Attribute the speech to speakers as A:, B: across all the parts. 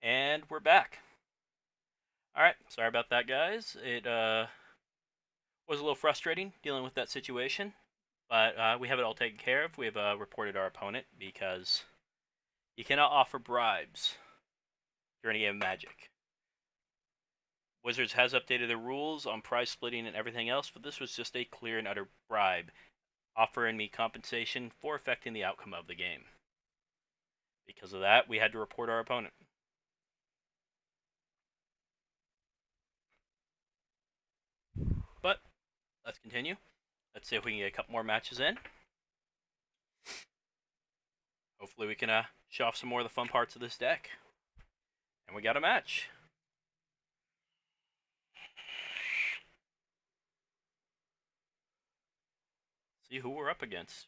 A: And we're back. Alright, sorry about that, guys. It was a little frustrating dealing with that situation, but we have it all taken care of. We have reported our opponent because you cannot offer bribes during a game of Magic. Wizards has updated their rules on prize splitting and everything else, but this was just a clear and utter bribe, offering me compensation for affecting the outcome of the game. Because of that, we had to report our opponent. But let's continue. Let's see if we can get a couple more matches in. Hopefully we can show off some more of the fun parts of this deck. And we got a match. See who we're up against.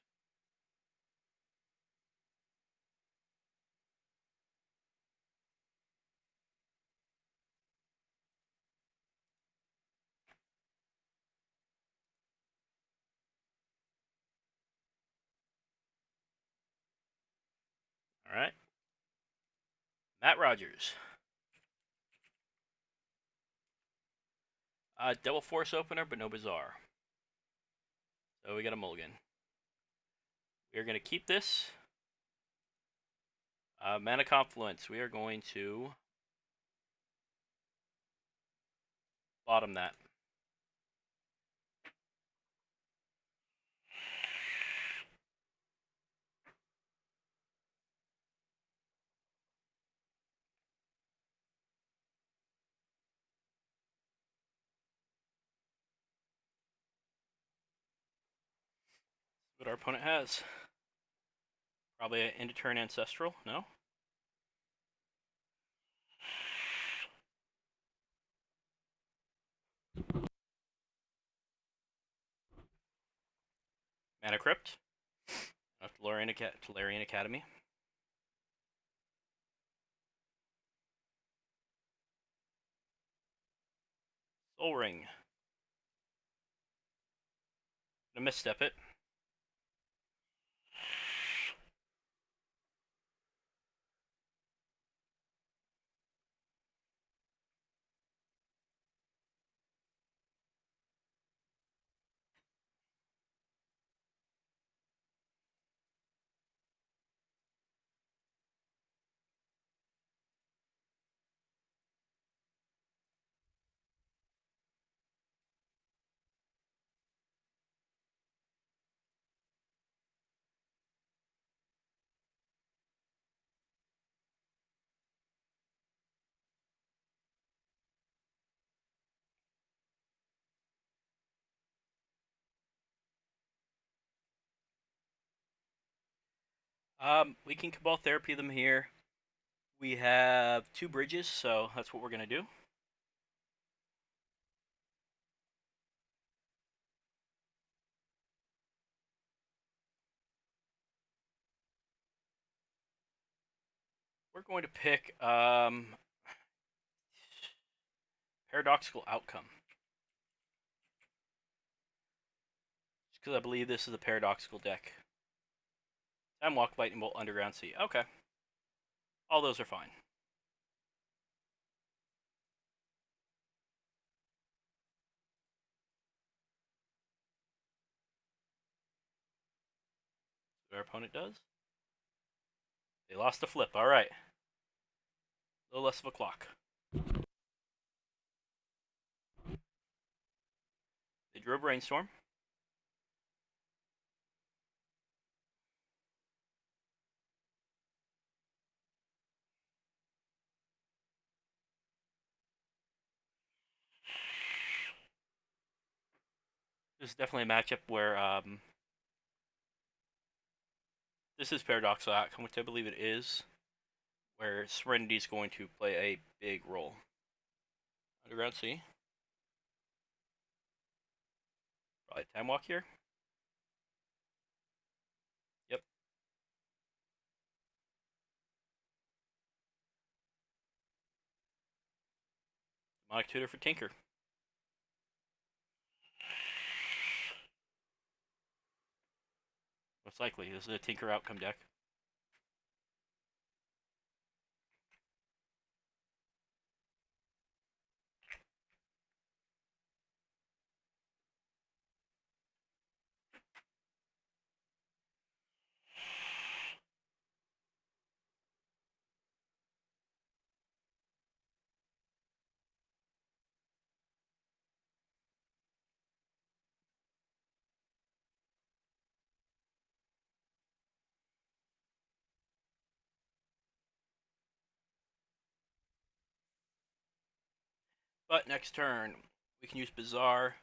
A: Alright. Matt Rogers. Double Force opener, but no Bazaar. So we got a mulligan. We're going to keep this. Mana Confluence. We are going to bottom that. What our opponent has. Probably an end of turn Ancestral. No? Mana Crypt. Tolarian Academy. Soul Ring. Gonna misstep it. We can Cabal Therapy them here. We have 2 bridges, so that's what we're going to do. We're going to pick Paradoxical Outcome. Just because I believe this is a Paradoxical deck. Time Walk, Lightning Bolt, Underground Sea. Okay. All those are fine. What our opponent does. They lost a flip. Alright. A little less of a clock. They drew a Brainstorm. This is definitely a matchup where this is Paradoxical Outcome, which I believe it is, where Serenity is going to play a big role. Underground Sea. Probably Time Walk here. Yep. Demonic Tutor for Tinker. Most likely, this is a Tinker Outcome deck. But next turn, we can use Bizarre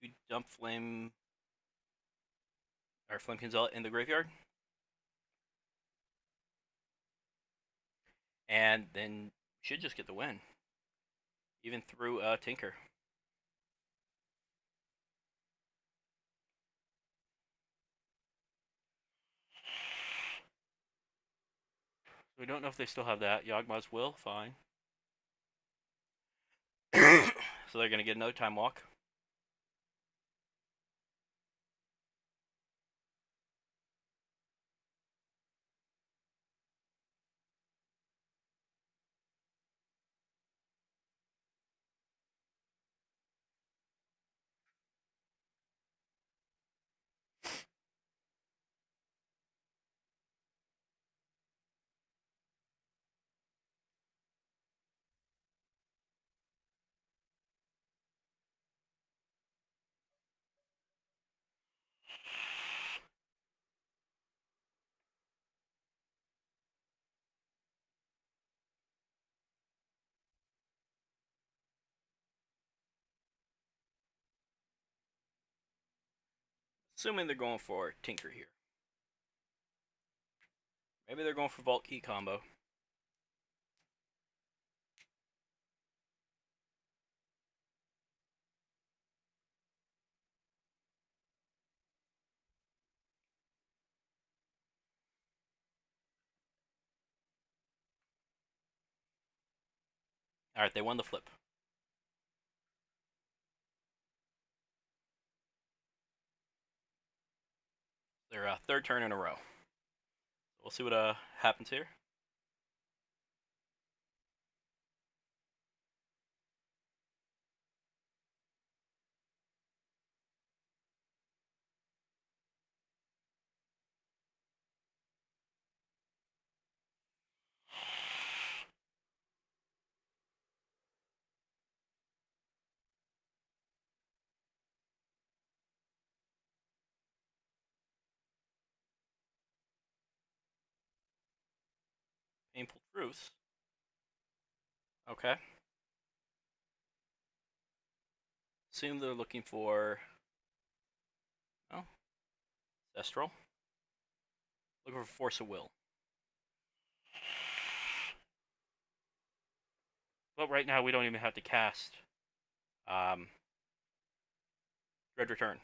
A: to dump Flame or Flamekeen Zealot in the graveyard, and then we should just get the win, even through Tinker. We don't know if they still have that. Yawgmoth's will, fine. So they're gonna get another Time Walk. Assuming they're going for Tinker here. Maybe they're going for Vault Key combo. Alright, they won the flip. Their third turn in a row. We'll see what happens here. Painful Truth. Okay. Assume they're looking for... Oh. Ancestral. Looking for Force of Will. But right now we don't even have to cast Dread Return.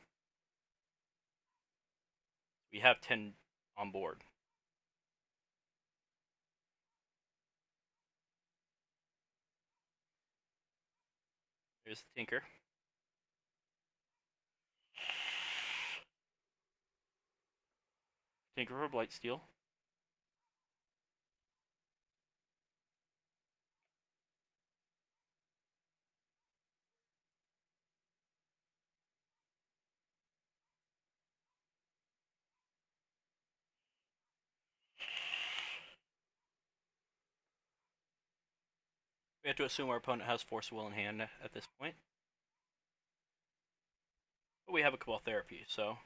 A: We have 10 on board. There's the Tinker. Tinker for Blightsteel. We have to assume our opponent has Force of Will in hand at this point. But we have a Cabal Therapy, so...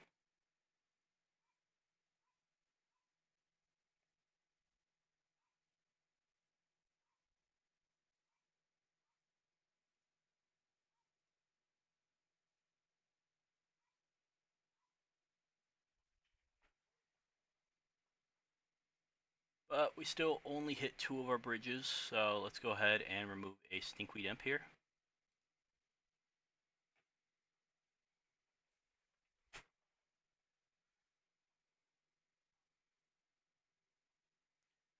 A: But we still only hit 2 of our bridges, so let's go ahead and remove a Stinkweed Imp here.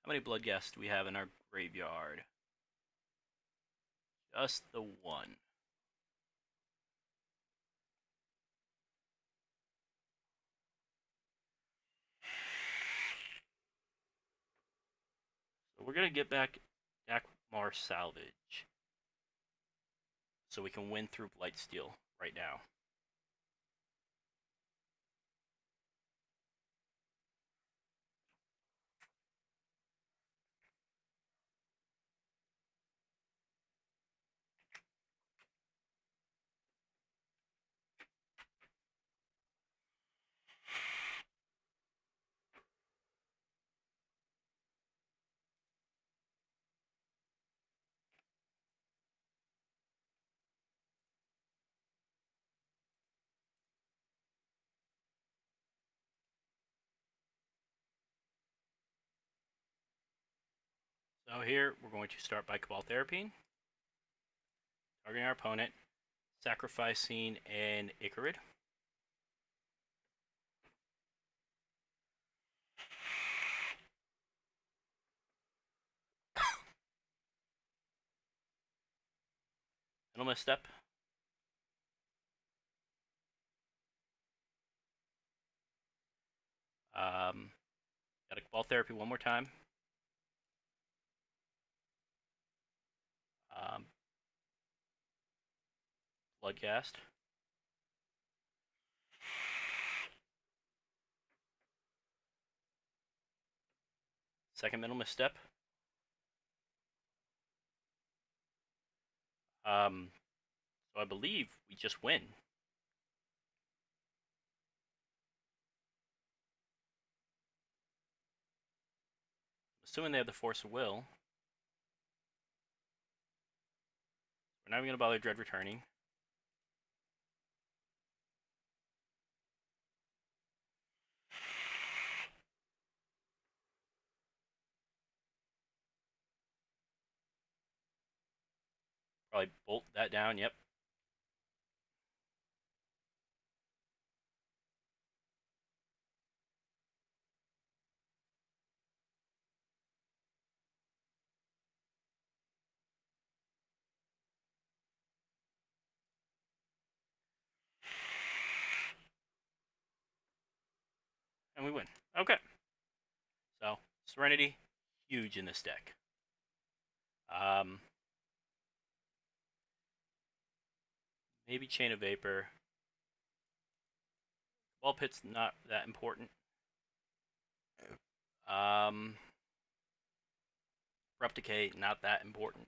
A: How many Bloodghast do we have in our graveyard? Just the one. So we're going to get back Jakmar Salvage. So we can win through Blightsteel right now. So here, we're going to start by Cabal Therapy, targeting our opponent, sacrificing an Icarid. Middle misstep. Got a Cabal Therapy one more time. Bloodcast. Second middle misstep. So I believe we just win. Assuming they have the Force of Will. We're not even going to bother Dread returning. Probably bolt that down, yep. And we win. Okay. So, Serenity, huge in this deck. Maybe Chain of Vapor. Ball Pit's not that important. Abrupt Decay, not that important.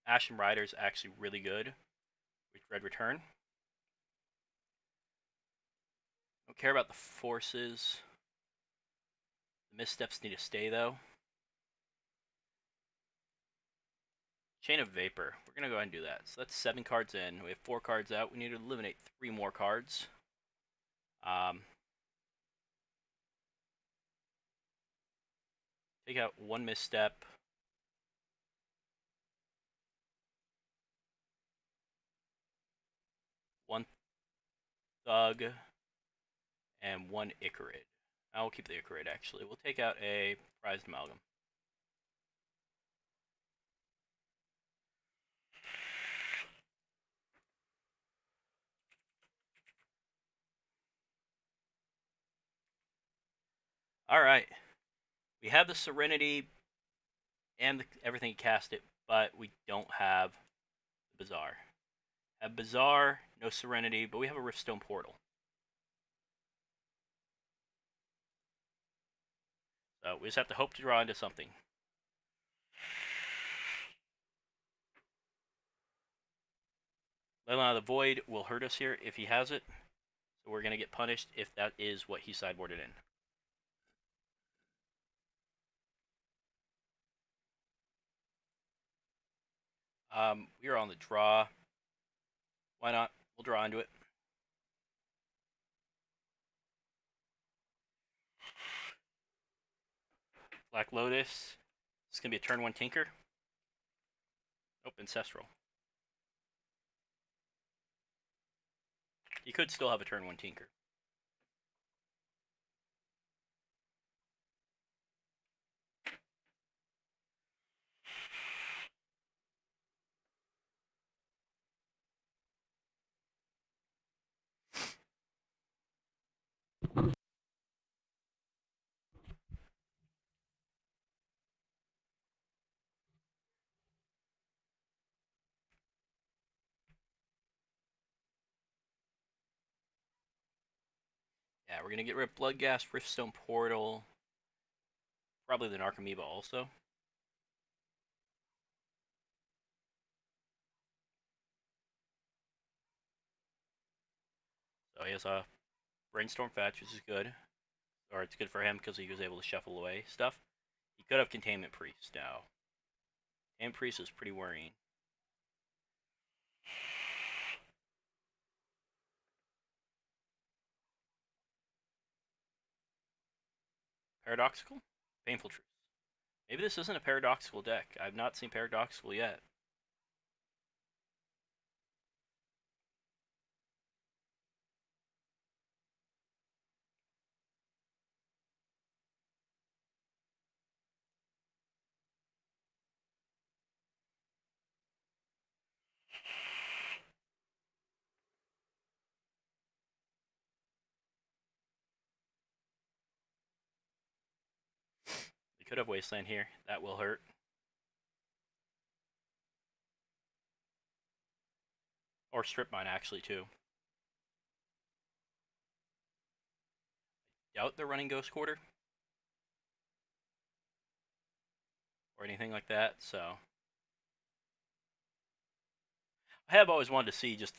A: Ashen Rider's actually really good with Dread Return. Don't care about the forces. The missteps need to stay though. Chain of Vapor. We're gonna go ahead and do that. So that's 7 cards in. We have 4 cards out. We need to eliminate 3 more cards. Take out 1 misstep. One Thug. And 1 Icarid. I will keep the Icarid actually. We'll take out a Prized Amalgam. Alright. We have the Serenity and everything cast it, but we don't have the Bazaar. Have Bazaar, no Serenity, but we have a Riftstone Portal. So we just have to hope to draw into something. Leyline of the Void will hurt us here if he has it. So we're going to get punished if that is what he sideboarded in. We are on the draw. Why not? We'll draw into it. Black Lotus. It's going to be a turn 1 Tinker. Nope, Ancestral. He could still have a turn 1 Tinker. Yeah, we're going to get rid of Bloodghast, Riftstone Portal. Probably the Narcomoeba also. So he has a Brainstorm Fetch, which is good. Or it's good for him because he was able to shuffle away stuff. He could have Containment Priest now. Containment Priest is pretty worrying. Paradoxical? Painful truth. Maybe this isn't a paradoxical deck. I've not seen paradoxical yet. We could have Wasteland here. That will hurt. Or Strip Mine, actually, too. Doubt they're running Ghost Quarter. Or anything like that, so... I have always wanted to see just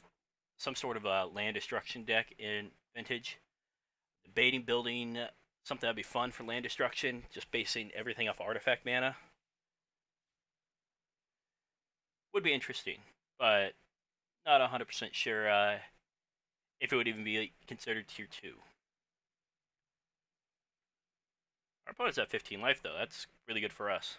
A: some sort of a land destruction deck in Vintage. Debating building something that'd be fun for land destruction, just basing everything off artifact mana. Would be interesting, but not 100% sure if it would even be considered tier 2. Our opponent's at 15 life, though. That's really good for us.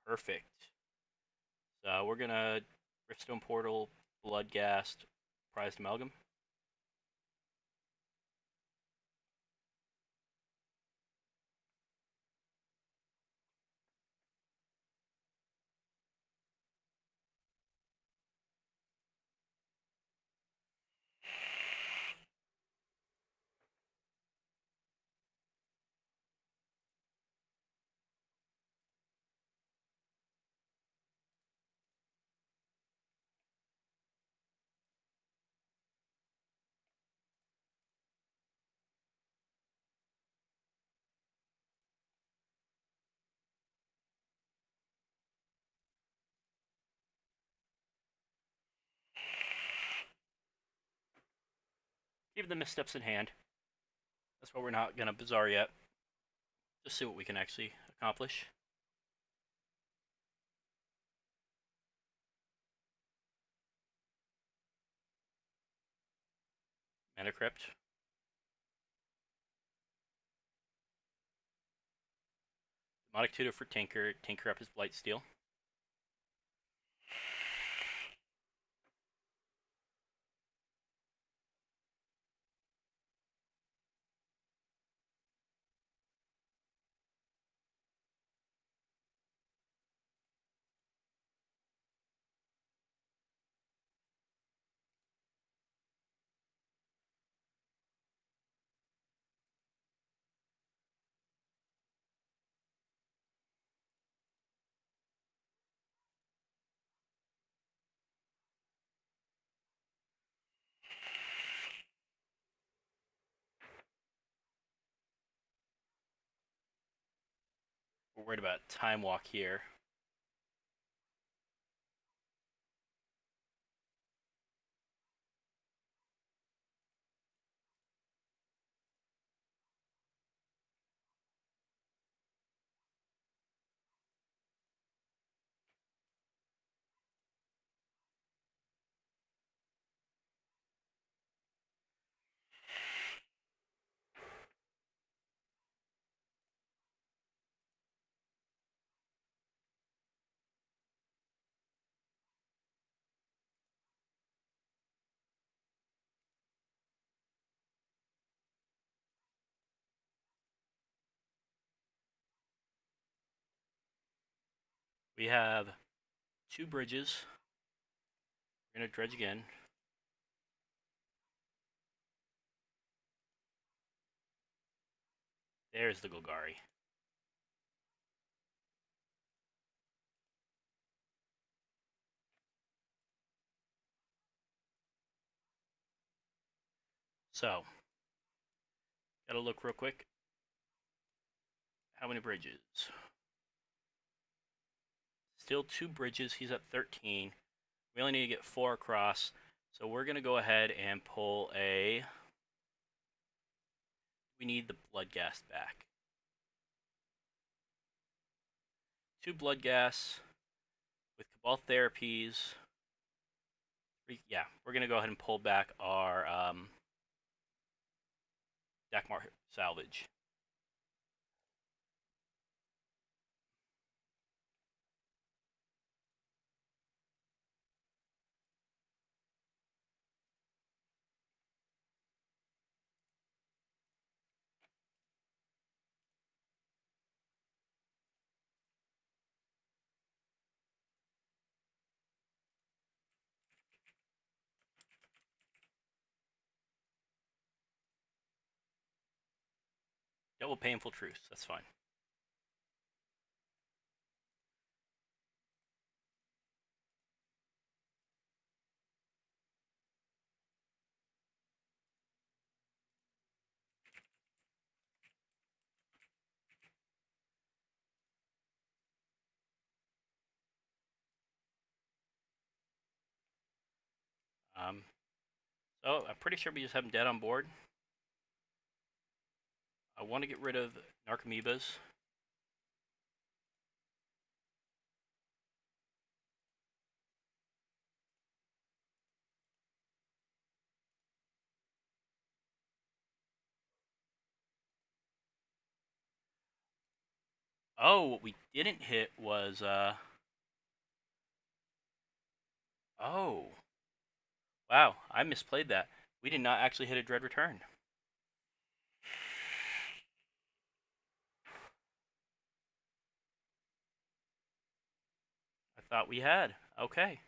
A: Perfect. So we're gonna Riftstone Portal, Bloodghast, Prized Amalgam. Keep the missteps in hand. That's why we're not gonna Bazaar yet. Just see what we can actually accomplish. Mana Crypt. Demonic Tutor for Tinker. Tinker up his Blightsteel. We're worried about Time Walk here. We have 2 bridges. We're gonna dredge again. There's the Golgari. So, gotta look real quick. How many bridges? Still 2 bridges. He's at 13. We only need to get 4 across. So we're gonna go ahead and pull a... We need the Bloodghast back. 2 blood gas with Cabal therapies. Yeah, we're gonna go ahead and pull back our Dakmar salvage. Double painful truce. That's fine. Um, so I'm pretty sure we just have them dead on board. I want to get rid of Narcomoebas. Oh, what we didn't hit was oh. Wow, I misplayed that. We did not actually hit a Dread Return. I thought we had. Okay.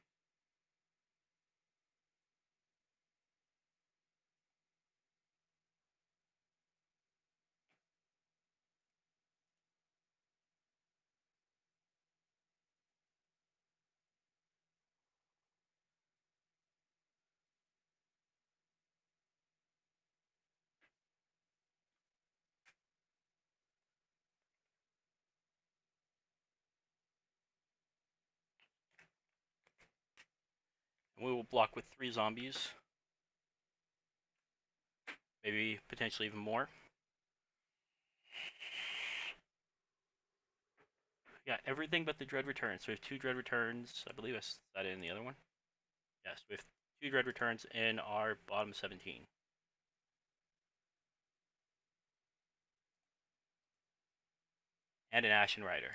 A: And we will block with 3 zombies. Maybe potentially even more. Yeah, everything but the Dread Returns. So we have 2 Dread Returns. I believe I set that in the other one. Yes, we have 2 Dread Returns in our bottom 17. And an Ashen Rider.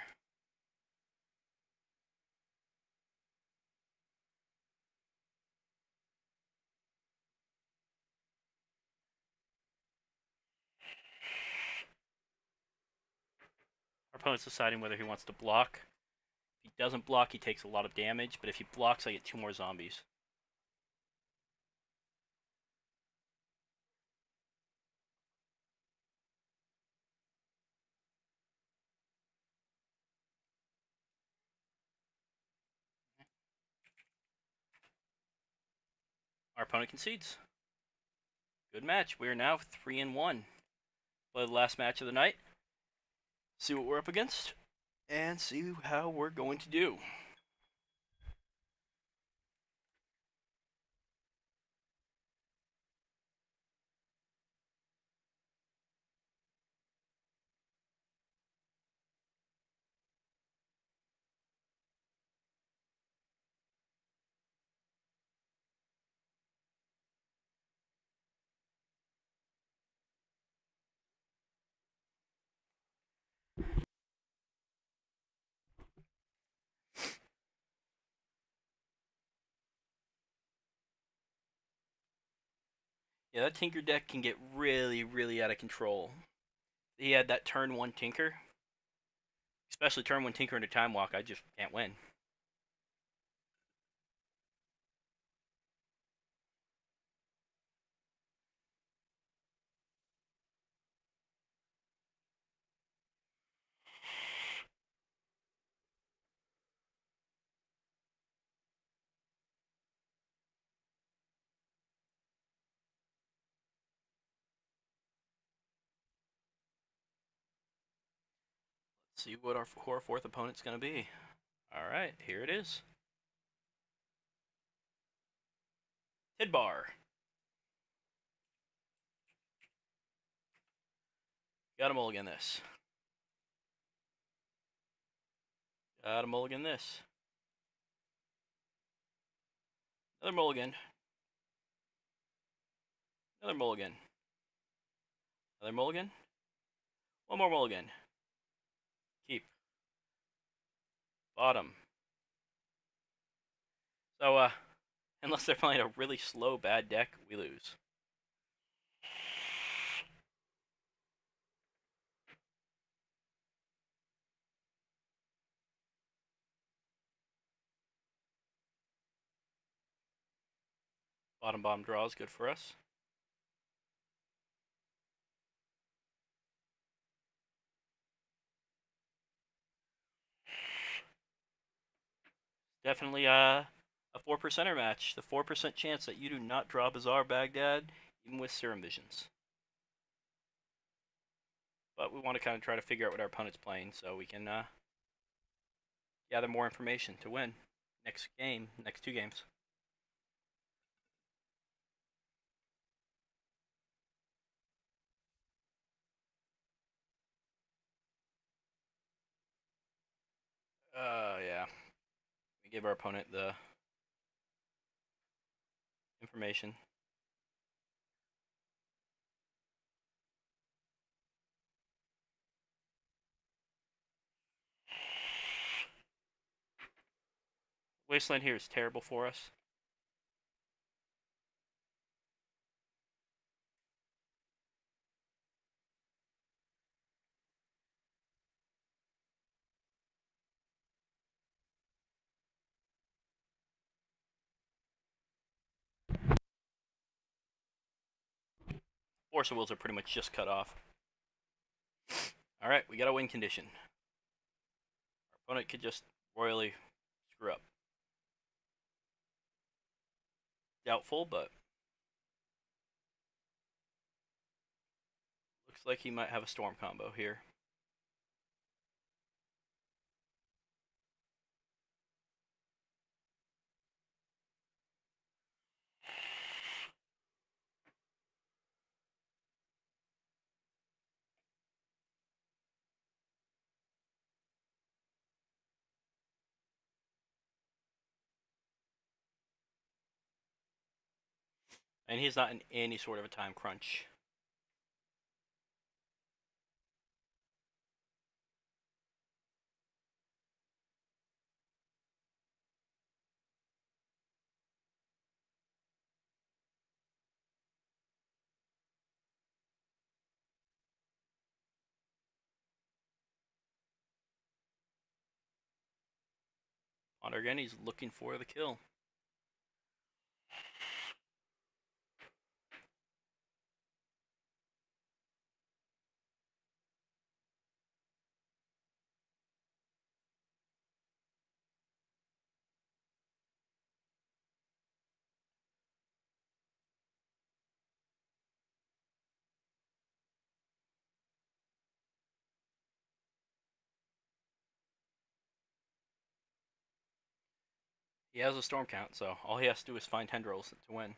A: Our opponent's deciding whether he wants to block. If he doesn't block, he takes a lot of damage, but if he blocks, I get 2 more zombies. Our opponent concedes. Good match. We are now 3-1. Play the last match of the night. See what we're up against. And see how we're going to do. Yeah, that Tinker deck can get really, really out of control. He had that turn 1 Tinker. Especially turn 1 Tinker into Time Walk, I just can't win. Let's see what our 4th opponent's going to be. Alright, here it is. Tidbar. Got to mulligan this. To mulligan this. Another mulligan. Another mulligan. Another mulligan. One more mulligan. Keep. Bottom. So, unless they're playing a really slow, bad deck, we lose. Bottom draw is good for us. Definitely a 4%er match. The 4% chance that you do not draw Bazaar Baghdad, even with Serum Visions. But we want to kind of try to figure out what our opponent's playing so we can gather more information to win next game, next 2 games. Yeah. We give our opponent the information. Wasteland here is terrible for us. Force of Wills are pretty much just cut off. Alright, we got a win condition. Our opponent could just royally screw up. Doubtful, but looks like he might have a Storm combo here. And he's not in any sort of a time crunch. Ponder again, he's looking for the kill. He has a Storm count, so all he has to do is find Tendrils to win.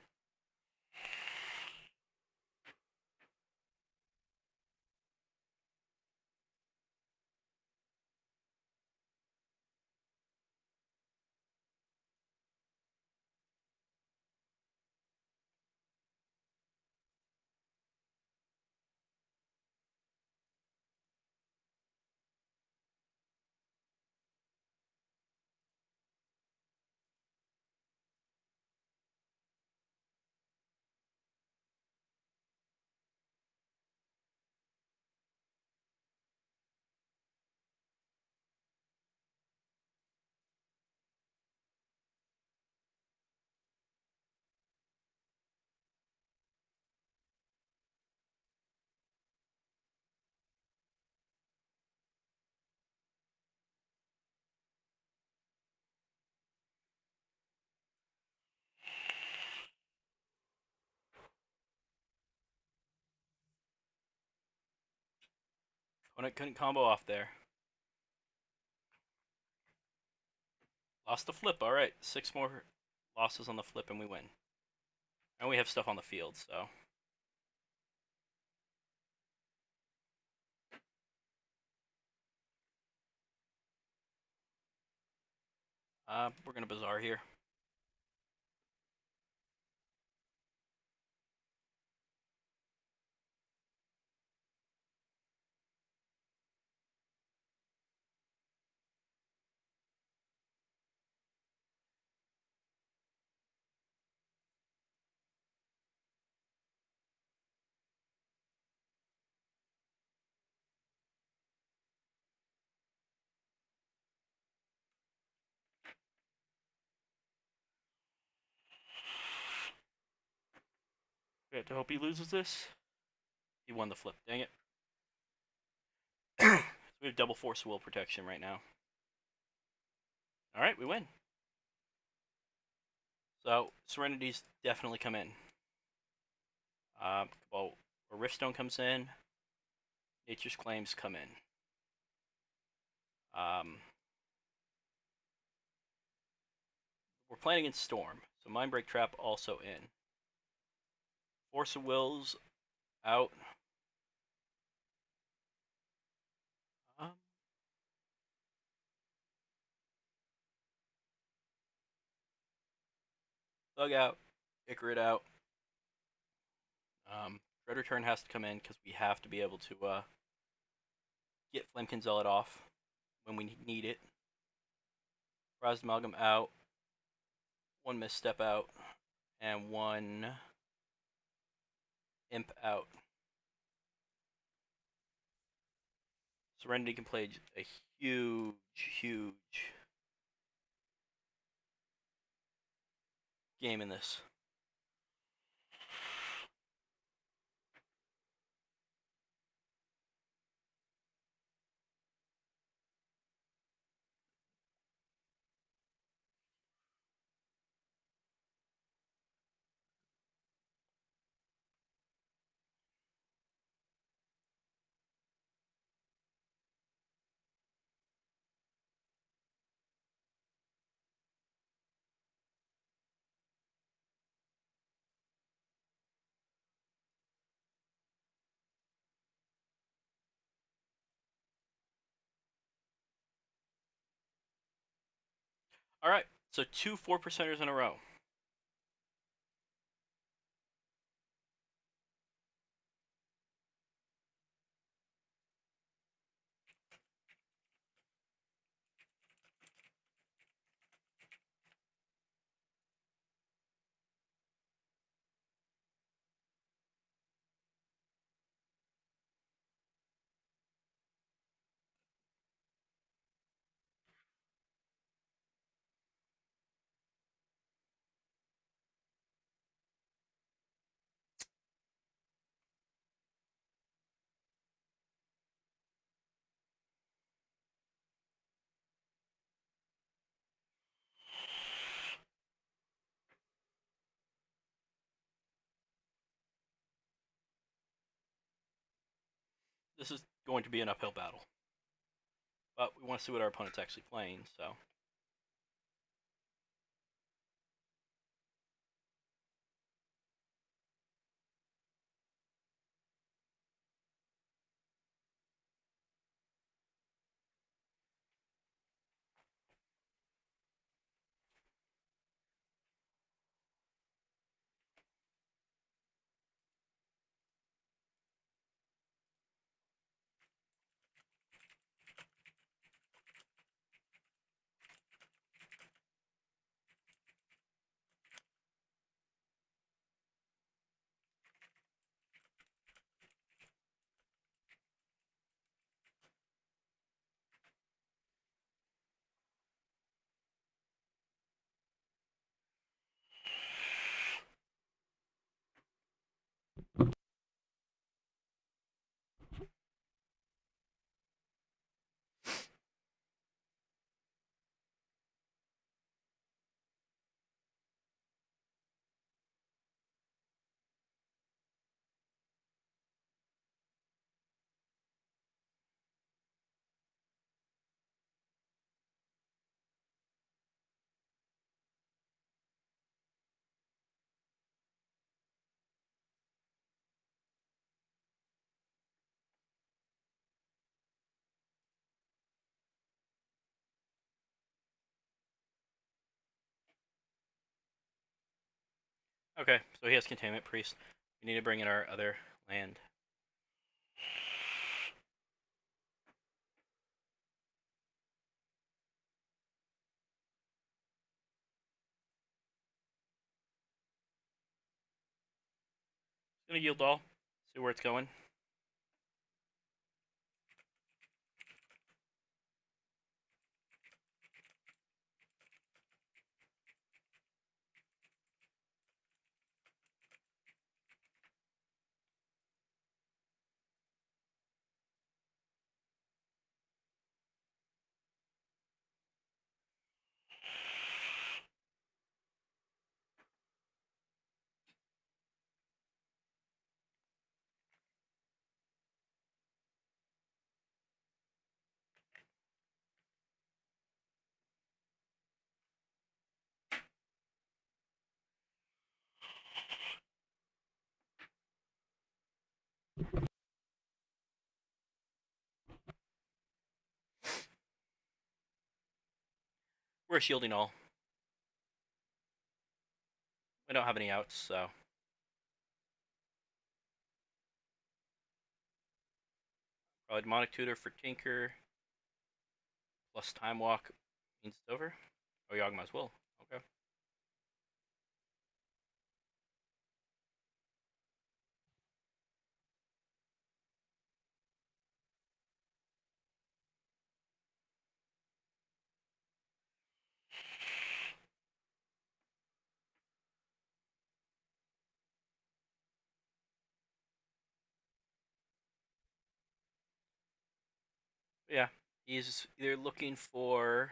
A: Opponent couldn't combo off there. Lost the flip, alright. 6 more losses on the flip and we win. And we have stuff on the field, so. We're gonna Bazaar here. We have to hope he loses this. He won the flip. Dang it. So we have double force will protection right now. All right, we win. So serenities definitely come in. Well, a Riftstone comes in. Nature's Claims come in. We're playing against Storm, so Mindbreak Trap also in. Force of Wills out. Um, Thug out. Icarid out. Dread Return has to come in because we have to be able to get Flamekin Zealot off when we need it. Rise Amalgam out. One Misstep out. And one Imp out. Serenity can play a huge game in this. Alright, so two 4%ers in a row. This is going to be an uphill battle. But we want to see what our opponent's actually playing, so. Okay, so he has Containment Priest. We need to bring in our other land. It's gonna yield all. See where it's going. We're shielding all. We don't have any outs, so. Probably Demonic Tutor for Tinker. Plus Time Walk means it's over. Oh, Yawgmoth's Will. Okay. Yeah, he's either looking for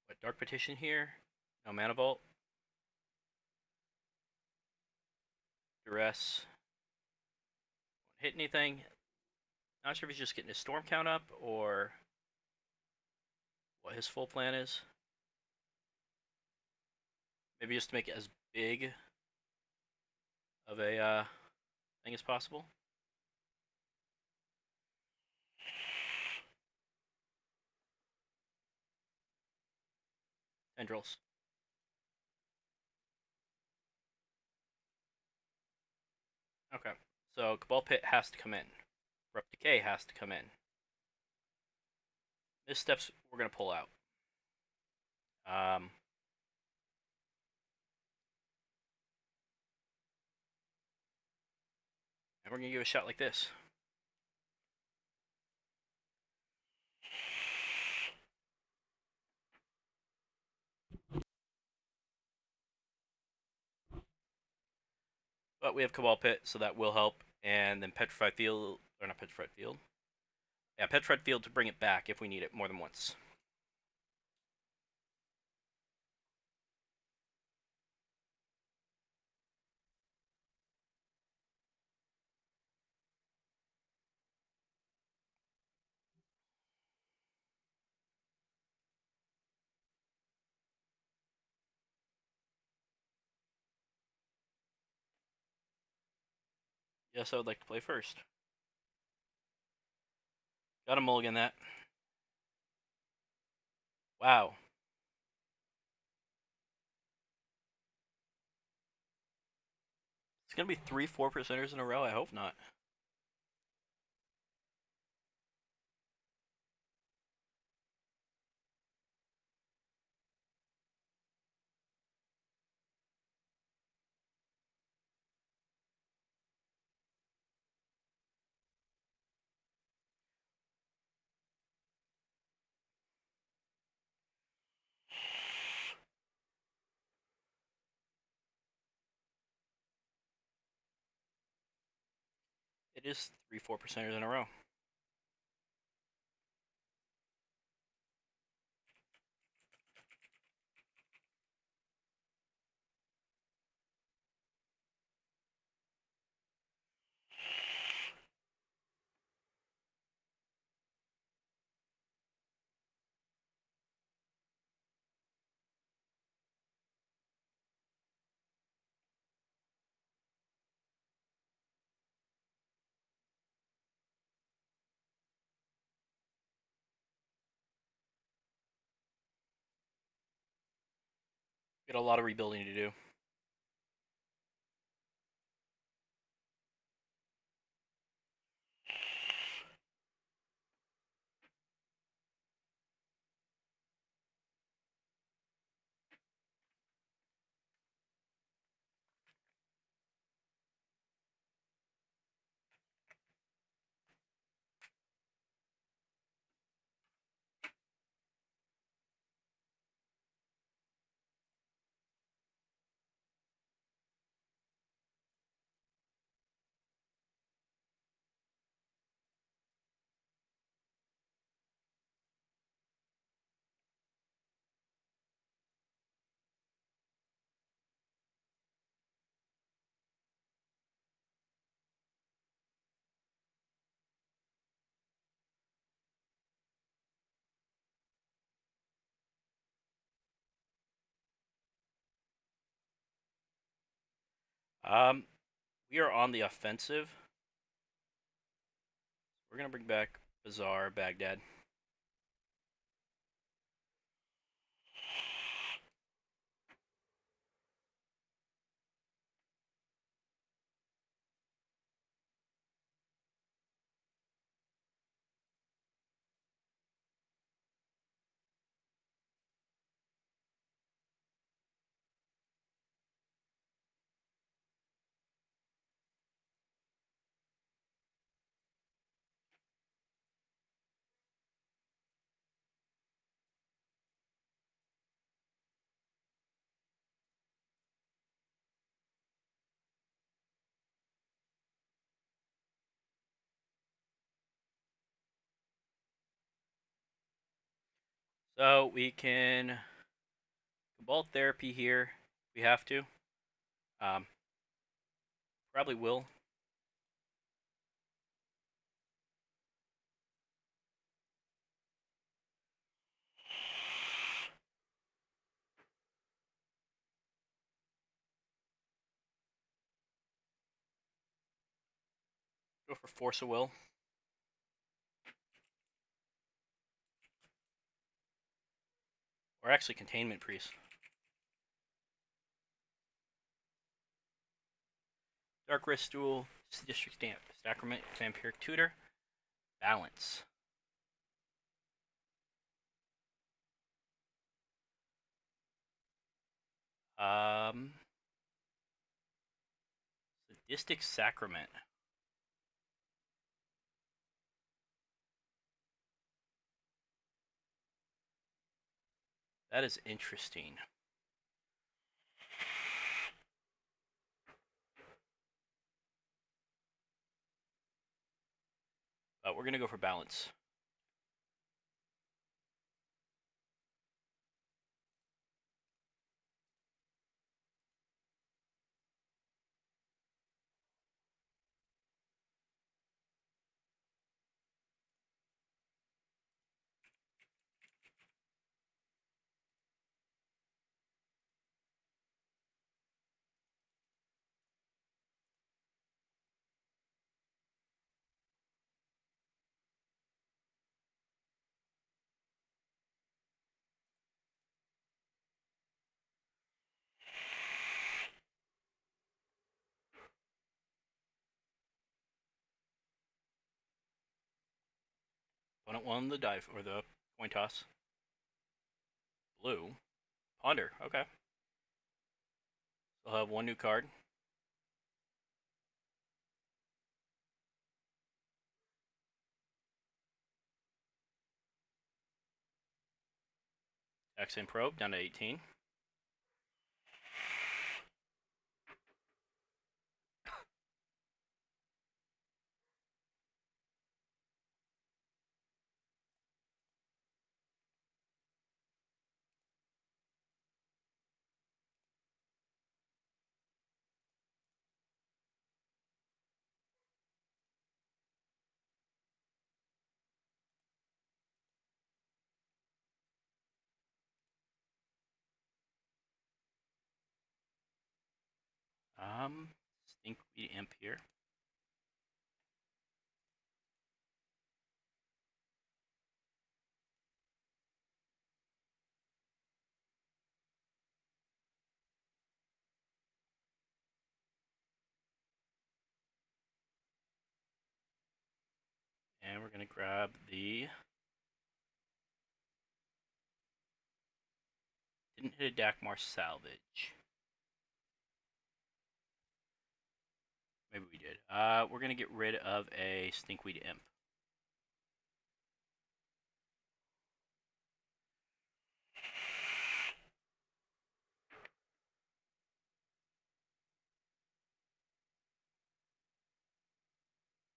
A: what, Dark Petition here? No Mana Vault. Duress. Won't hit anything. Not sure if he's just getting his storm count up or what his full plan is. Maybe just to make it as big of a thing as possible. Tendrils. Okay. So Cabal Pit has to come in. Abrupt Decay has to come in. Missteps we're gonna pull out. Um, and we're gonna give a shot like this. But we have Cabal Pit, so that will help. And then Petrified Field, or not Petrified Field. Yeah, Petrified Field to bring it back if we need it more than once. Yes, I would like to play first. Got a mulligan that. Wow. It's gonna be 3 4%ers in a row. I hope not. It is 3 4%ers in a row. Got a lot of rebuilding to do. We are on the offensive. We're gonna bring back Bazaar Baghdad. So we can Cabal Therapy here if we have to. Um, Probably will. Go for Force of Will. Or actually Containment Priest. Dark Wrist Duel, District Stamp, Sacrament, Vampiric Tutor, Balance. Sadistic Sacrament. That is interesting. But we're gonna go for Balance. Opponent won the dive or the coin toss. Blue. Ponder. Okay. We'll have one new card. X and Probe down to 18. Stinkweed Imp here. And we're gonna grab the didn't hit a Dakmar Salvage. Maybe we did. We're gonna get rid of a Stinkweed Imp.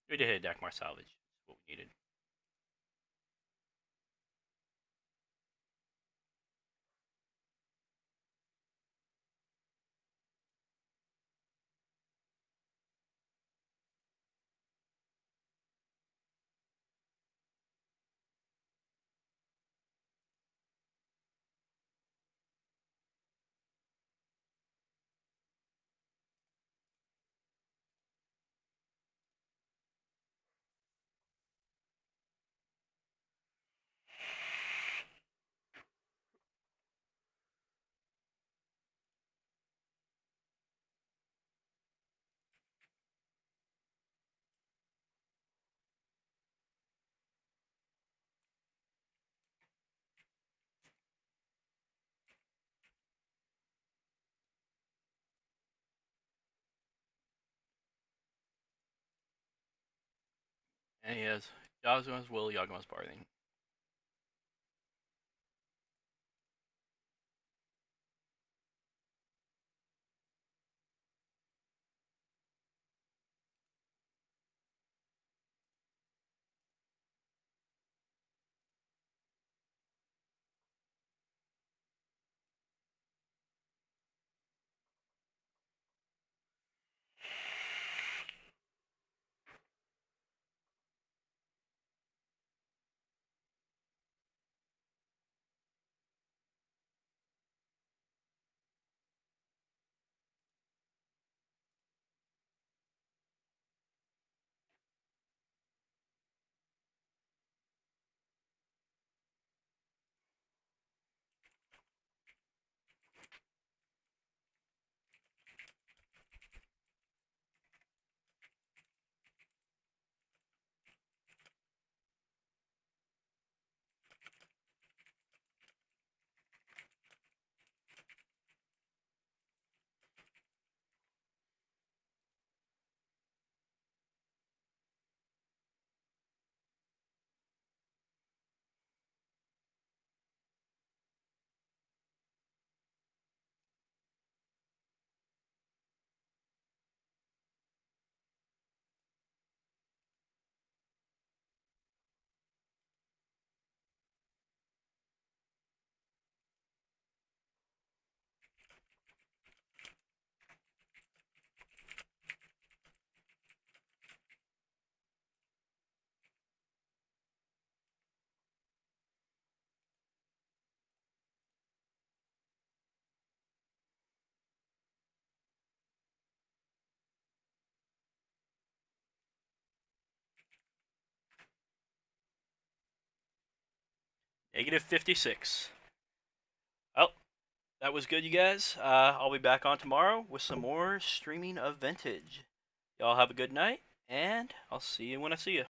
A: We did hit a Dakmar Salvage. That's what we needed. And he has Yagama's Will, Yagama's Barthing. Negative 56. Oh, that was good, you guys. I'll be back on tomorrow with some more streaming of Vintage. Y'all have a good night, and I'll see you when I see you.